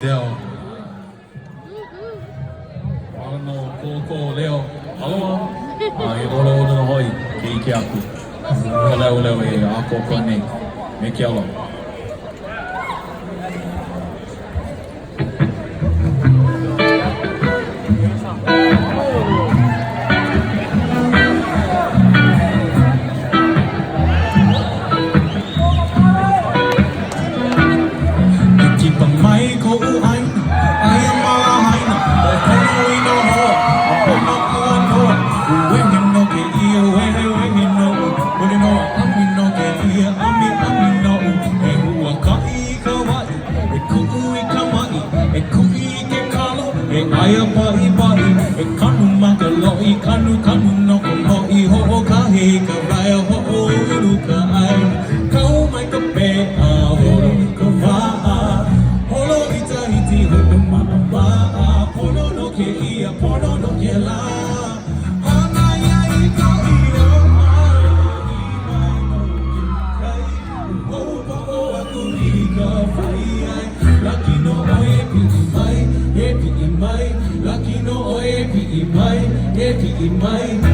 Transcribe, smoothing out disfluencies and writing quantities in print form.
Leo. Ko Leo. Aloha. I ora ora no hoi ke ike aku. Leo leo e ako kone. Me ke alo. Aya pai pai, e kanu makaloi, kanu no komoi ho ka he ka vai ho iru ka ai, kau mai ka pe a holo ka va a, holo iti ho ma ba a, holo no ke ia, holo no ke la, ana ia I ka ia mai, mai no ke kai, ho aku I ka vai ai, laki no oe pi mai. Lucky no, oh, epi mai,